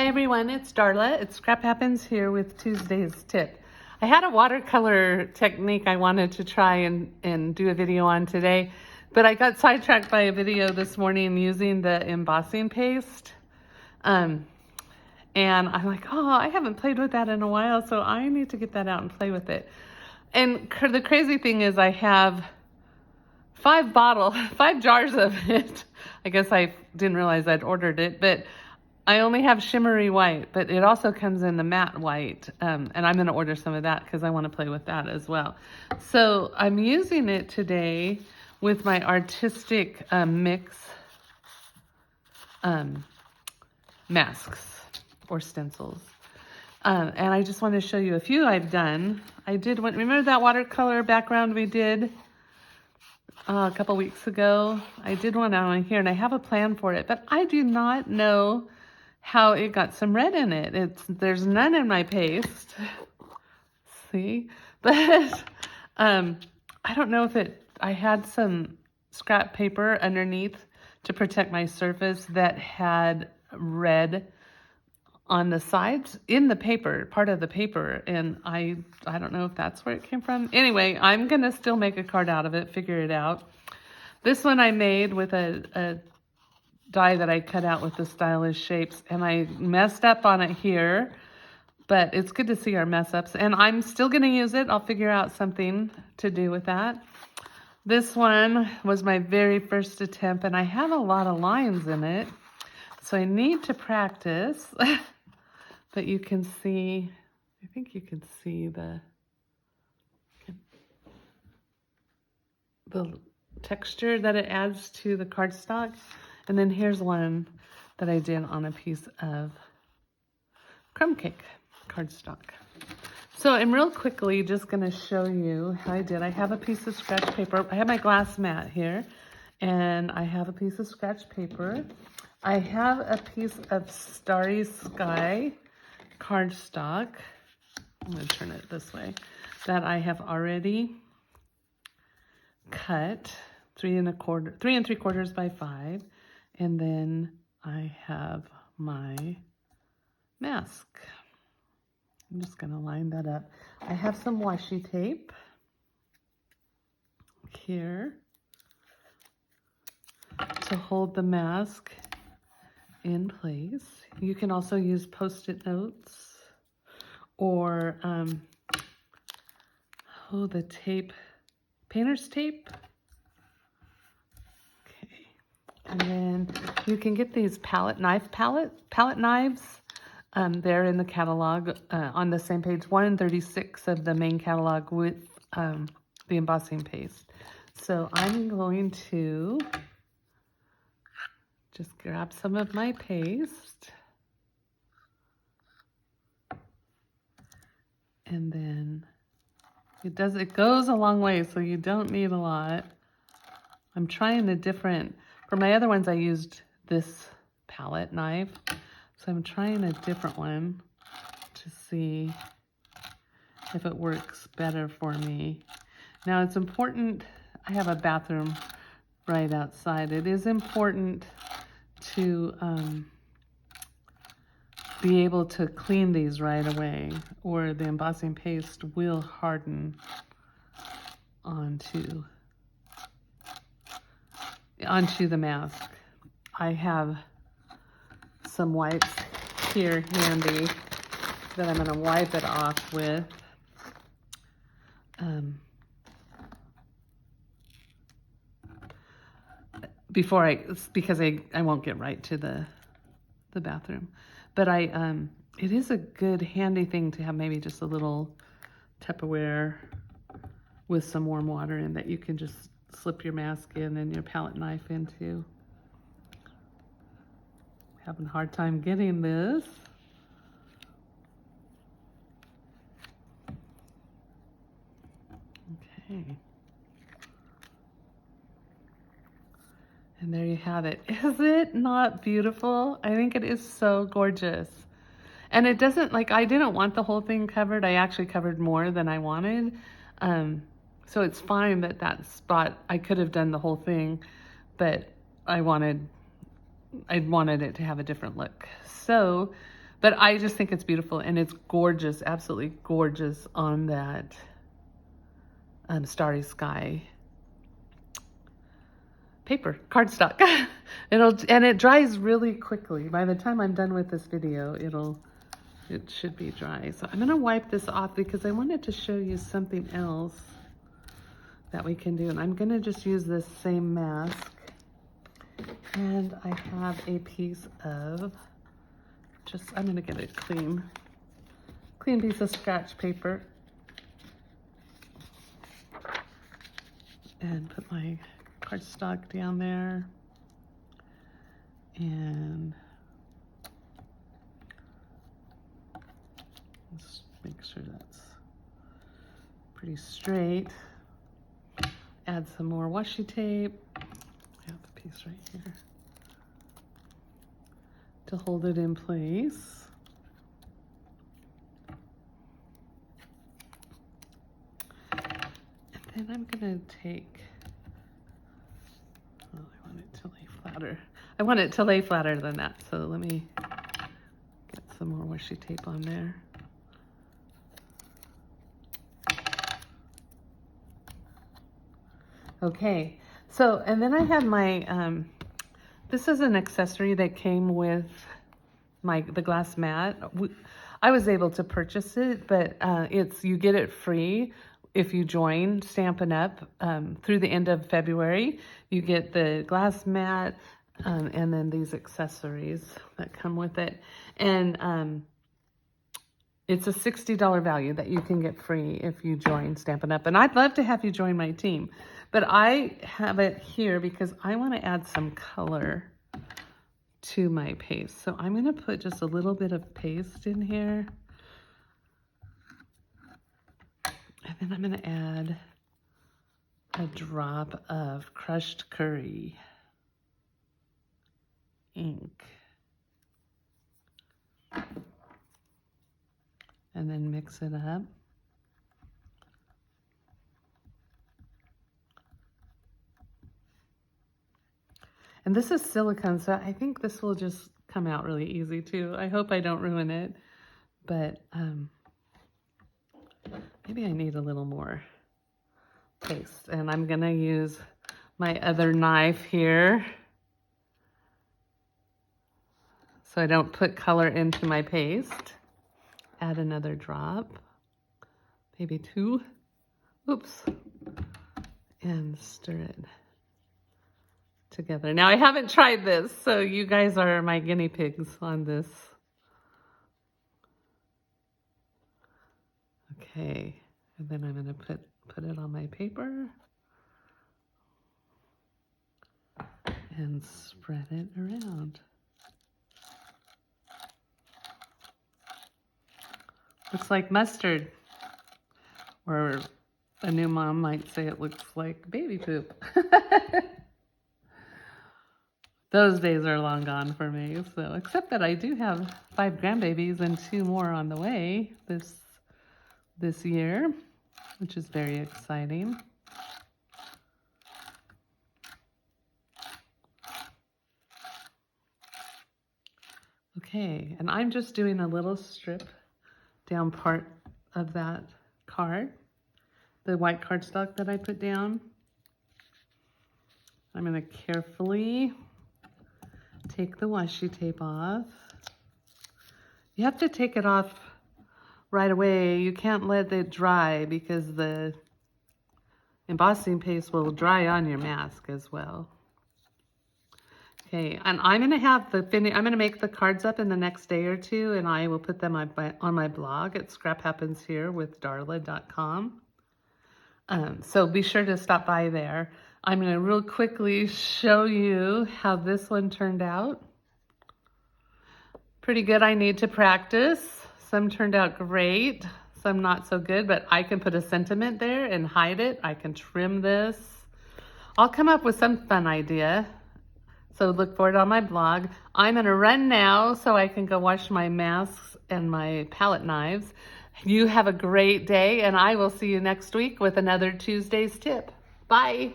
Hi everyone, it's Darla. It's Scrap Happens here with Tuesday's tip. I had a watercolor technique I wanted to try and do a video on today, but I got sidetracked by a video this morning using the embossing paste. And I'm like, oh, I haven't played with that in a while, so I need to get that out and play with it. And the crazy thing is I have 5 jars of it. I guess I didn't realize I'd ordered it, but I only have shimmery white, but it also comes in the matte white, and I'm going to order some of that because I want to play with that as well. So I'm using it today with my Artistic Mix masks or stencils. And I just want to show you a few I've done. Remember that watercolor background we did a couple weeks ago? I did one on here and I have a plan for it, but I do not know how it got some red in it. There's none in my paste. See? But I don't know if I had some scrap paper underneath to protect my surface that had red on the sides in the paper, part of the paper, and I don't know if that's where it came from. Anyway, I'm gonna still make a card out of it, figure it out. This one I made with a die that I cut out with the stylish shapes, and I messed up on it here, but it's good to see our mess ups, and I'm still gonna use it. I'll figure out something to do with that. This one was my very first attempt, and I have a lot of lines in it, so I need to practice. But you can see, I think you can see the texture that it adds to the cardstock. And then here's one that I did on a piece of crumb cake cardstock. So I'm real quickly just going to show you how I did. I have a piece of scratch paper. I have my glass mat here, and I have a piece of scratch paper. I have a piece of Starry Sky cardstock. I'm going to turn it this way. That I have already cut 3 3/4 by 5. And then I have my mask. I'm just going to line that up. I have some washi tape here to hold the mask in place. You can also use Post-it notes or the tape, painter's tape. And then you can get these palette knives. They're in the catalog on the same page, 136 of the main catalog with the embossing paste. So I'm going to just grab some of my paste. And then it goes a long way, so you don't need a lot. I'm trying for my other ones I used this palette knife, so I'm trying a different one to see if it works better for me. Now it's important, I have a bathroom right outside. It is important to be able to clean these right away, or the embossing paste will harden onto the mask. I have some wipes here handy that I'm going to wipe it off with. Because I won't get right to the bathroom. But it is a good handy thing to have, maybe just a little Tupperware with some warm water in that you can just slip your mask in and your palette knife into. Having a hard time getting this. Okay. And there you have it. Is it not beautiful? I think it is so gorgeous. And it doesn't, I didn't want the whole thing covered. I actually covered more than I wanted. So it's fine that spot, I could have done the whole thing, but I wanted it to have a different look. So But I just think it's beautiful, and it's gorgeous, absolutely gorgeous on that Starry Sky paper, cardstock. And it dries really quickly. By the time I'm done with this video, it should be dry. So I'm gonna wipe this off because I wanted to show you something else that we can do. And I'm gonna just use this same mask. And I have a piece of I'm gonna get a clean piece of scratch paper and put my cardstock down there, and let's make sure that's pretty straight. Add some more washi tape. I have a piece right here to hold it in place. And then I'm gonna take, I want it to lay flatter. I want it to lay flatter than that, so let me get some more washi tape on there. Okay, so, and then I have my, this is an accessory that came with the glass mat. I was able to purchase it, but you get it free if you join Stampin' Up through the end of February. You get the glass mat and then these accessories that come with it. And it's a $60 value that you can get free if you join Stampin' Up. And I'd love to have you join my team. But I have it here because I want to add some color to my paste. So I'm going to put just a little bit of paste in here. And then I'm going to add a drop of crushed curry ink. And then mix it up. And this is silicone, so I think this will just come out really easy too. I hope I don't ruin it, but maybe I need a little more paste. And I'm gonna use my other knife here so I don't put color into my paste. Add another drop, maybe 2, oops, and stir it together. Now I haven't tried this, so you guys are my guinea pigs on this. Okay, and then I'm gonna put it on my paper and spread it around. Looks like mustard, or a new mom might say it looks like baby poop. Those days are long gone for me, so except that I do have 5 grandbabies and 2 more on the way this year, which is very exciting. Okay, and I'm just doing a little strip down part of that card, the white cardstock that I put down. I'm going to carefully take the washi tape off. You have to take it off right away. You can't let it dry because the embossing paste will dry on your mask as well. Okay, and I'm gonna have I'm gonna make the cards up in the next day or 2, and I will put them on my blog at scraphappensherewithdarla.com. So be sure to stop by there. I'm gonna real quickly show you how this one turned out. Pretty good. I need to practice. Some turned out great, some not so good, but I can put a sentiment there and hide it. I can trim this. I'll come up with some fun idea. So look for it on my blog. I'm gonna run now so I can go wash my masks and my palette knives. You have a great day, and I will see you next week with another Tuesday's tip. Bye.